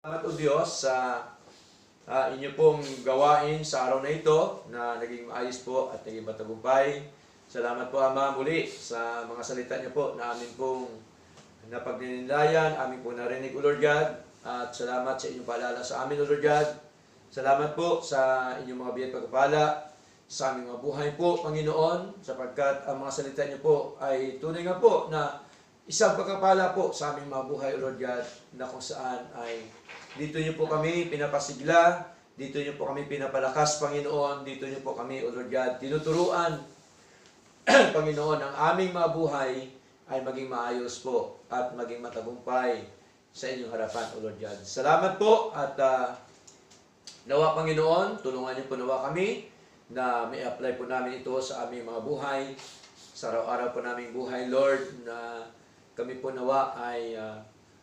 Salamat o Diyos sa inyo pong gawain sa araw na ito na naging maayos po at naging matagumpay. Salamat po Ama muli sa mga salita niyo po na amin pong napagnilayan, amin pong narinig o Lord God. At salamat sa inyong paalala sa amin o Lord God. Salamat po sa inyong mga biyat pagpapala sa aming mga buhay po, Panginoon, sapagkat ang mga salita niyo po ay tunay nga po na isang pagpapala po sa aming mga buhay, O Lord God, na kung saan ay dito niyo po kami pinapasigla, dito niyo po kami pinapalakas, Panginoon, dito niyo po kami, O Lord God, tinuturuan, Panginoon, ang aming mga buhay ay maging maayos po at maging matagumpay sa inyong harapan, O Lord God. Salamat po at nawa, Panginoon, tulungan niyo po nawa kami na may apply po namin ito sa aming mga buhay, sa araw-araw po naming buhay, Lord, na kami po nawa ay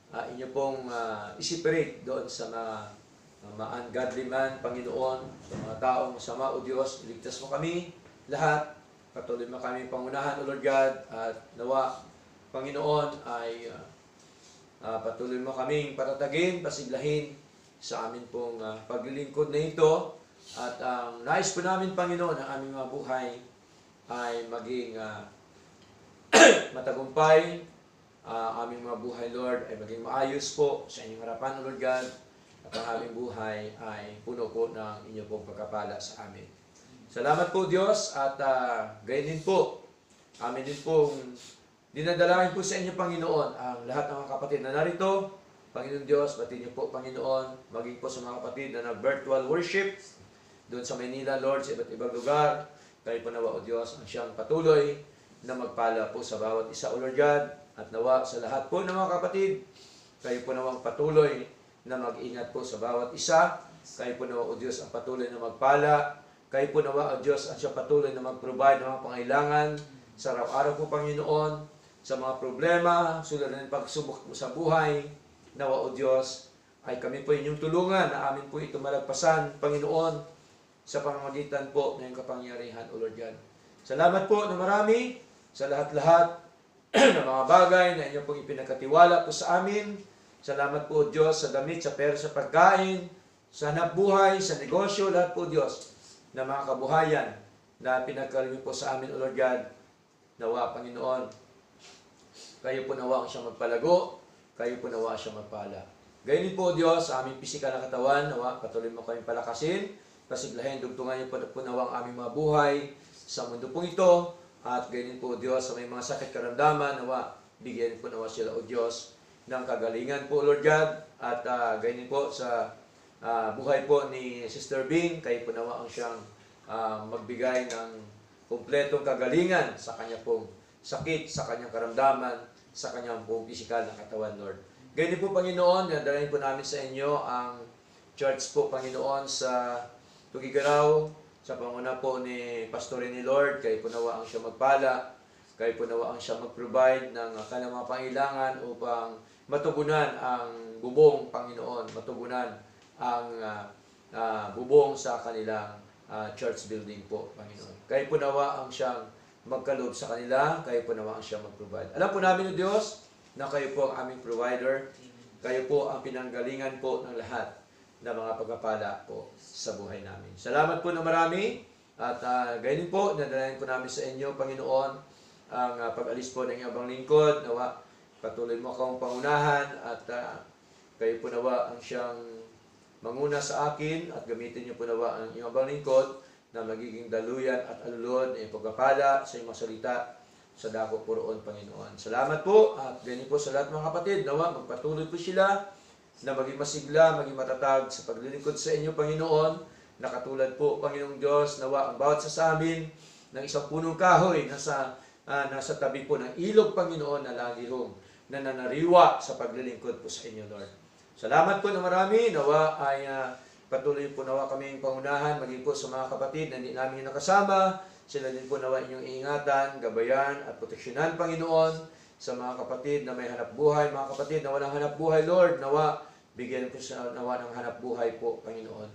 inyo pong isipirit doon sa mga ungodly man, Panginoon, sa mga taong sama, O Diyos, iligtas mo kami lahat, patuloy mo kami pangunahan, O Lord God, at nawa, Panginoon, ay patuloy mo kaming patatagin, pasiglahin sa amin pong paglilingkod na ito, at ang nais po namin, Panginoon, ang aming mga buhay ay maging matagumpay, aming mga buhay, Lord, ay maging maayos po sa inyong harapan, Lord God, at ang aming buhay ay puno po ng inyong pong pagkapala sa amin. Salamat po, Diyos, at gayon din po, amin din pong dinadalangin po sa inyo, Panginoon, ang lahat ng mga kapatid na narito. Panginoon Diyos, batiin niyo po, Panginoon, maging po sa mga kapatid na virtual worship doon sa Manila, Lord, sa iba't ibang lugar. Kayo po nawa, O Diyos, ang siyang patuloy na magpala po sa bawat isa, O Lord God. At nawa sa lahat po ng mga kapatid, kayo po nawang patuloy na mag-ingat po sa bawat isa. Kayo po nawa, O Diyos, ang patuloy na magpala. Kayo po nawa, O Diyos, ang siyang patuloy na mag-provide ng mga pangailangan sa araw-araw po, Panginoon, sa mga problema, sulad ng pagsubok mo sa buhay. Nawa, O Diyos, ay kami po inyong tulungan na amin po ito malagpasan, Panginoon, sa pamamagitan po ng kapangyarihan, O Lord God. Salamat po na marami sa lahat-lahat ng mga bagay na inyo pong ipinagkatiwala po sa amin. Salamat po, Diyos, sa damit, sa pera, sa pagkain, sa hanap buhay, sa negosyo, lahat po, Diyos, na mga kabuhayan na pinagkalimi po sa amin, O Lord God. Nawa, Panginoon, kayo po nawa ang siyang magpalago, kayo po nawa ang siyang magpala. Gayon din po, Diyos, sa aming pisikal na katawan, nawa, patuloy mo kaming palakasin, pasiglahin, dugtungan niyo po nawa ang aming mga buhay sa mundo pong ito. At ganyan po, Diyos, sa may mga sakit karamdaman, nawa, bigyan po nawa sila, O Diyos, ng kagalingan po, Lord God. At ganyan po sa buhay po ni Sister Bing, kayo po nawa ang siyang magbigay ng kumpletong kagalingan sa kanya pong sakit, sa kanyang karamdaman, sa kanyang pong pisikal na katawan, Lord. Ganyan po, Panginoon, nadalain po namin sa inyo ang church po, Panginoon, sa Tugigaraw, sa panguna po ni Pastor ni Lord, kayo po nawa ang siya magpala, kayo po nawa ang siya mag-provide ng kanilang mga pangailangan upang matugunan ang bubong, Panginoon, matugunan ang bubong sa kanilang church building po, Panginoon. Kayo po nawa ang siyang magkaloob sa kanila, kayo po nawa ang siyang mag-provide. Alam po namin, O Diyos, na kayo po ang aming provider, kayo po ang pinanggalingan po ng lahat na mga pagpapala po sa buhay namin. Salamat po na marami at gayon po, nadalayan po namin sa inyo, Panginoon, ang pag-alis po ng iyong lingkod. Nawa, patuloy mo akong pangunahan at kayo po nawa ang siyang manguna sa akin at gamitin niyo po nawa ang iyong lingkod na magiging daluyan at alulod ng pagpapala sa iyong salita sa dako po roon, Panginoon. Salamat po at ganyan po sa lahat mga kapatid. Nawa, magpatuloy po sila na maging masigla, maging matatag sa paglilingkod sa inyo, Panginoon, na katulad po, Panginoong Diyos, nawa ang bawat sa amin ng isang punong kahoy nasa tabi po ng ilog, Panginoon, na lagi hong nananariwa sa paglilingkod po sa inyo, Lord. Salamat po na marami, nawa ay patuloy po nawa kaming pangunahan, maging po sa mga kapatid na hindi namin nakasama, sila din po nawa inyong iingatan, gabayan at proteksyonan, Panginoon, sa mga kapatid na may hanap buhay, mga kapatid na walang hanap buhay, Lord, nawa, bigyan po sa nawa ng hanap buhay po, Panginoon.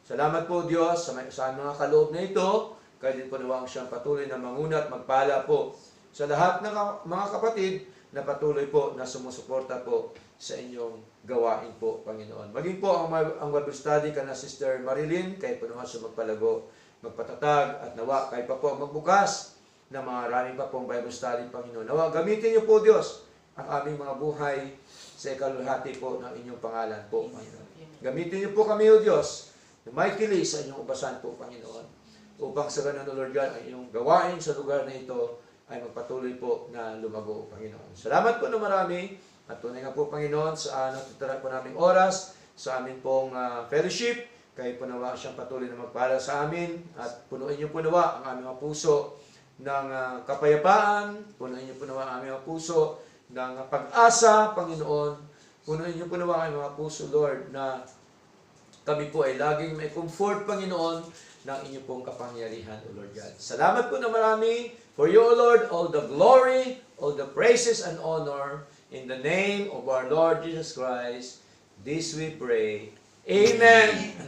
Salamat po, Diyos, sa mga kaloob na ito, kaya din po nawa ang siyang patuloy na manguna at magpala po sa lahat ng mga kapatid na patuloy po na sumusuporta po sa inyong gawain po, Panginoon. Maging po ang Bible study ka na Sister Marilyn, kayo po naman sa magpalago, magpatatag, at nawa kayo pa po magbukas na maraming pa pong Bible study, Panginoon. Nawa, gamitin niyo po, Diyos, ang aming mga buhay sa ikaluhati po ng inyong pangalan po, Panginoon. Gamitin niyo po kami, O Diyos, na may kili sa inyong ubasan po, Panginoon, upang sa ganun, O Lord God, ang inyong gawain sa lugar na ito ay magpatuloy po na lumago, Panginoon. Salamat po na marami, at tunay nga po, Panginoon, sa natutira po naming oras, sa amin pong fellowship, kayo po nawa siyang patuloy na magpala sa amin, at punuin niyo po nawa ang aming mga puso ng kapayapaan, punuin niyo po nawa ang aming mga puso ng pag-asa, Panginoon, punuin niyo po nawa ang aming mga puso, Lord, na kami po ay laging may comfort, Panginoon, ng inyo pong kapangyarihan, O Lord God. Salamat po na marami. For you, O Lord, all the glory, all the praises and honor, in the name of our Lord Jesus Christ, this we pray. Amen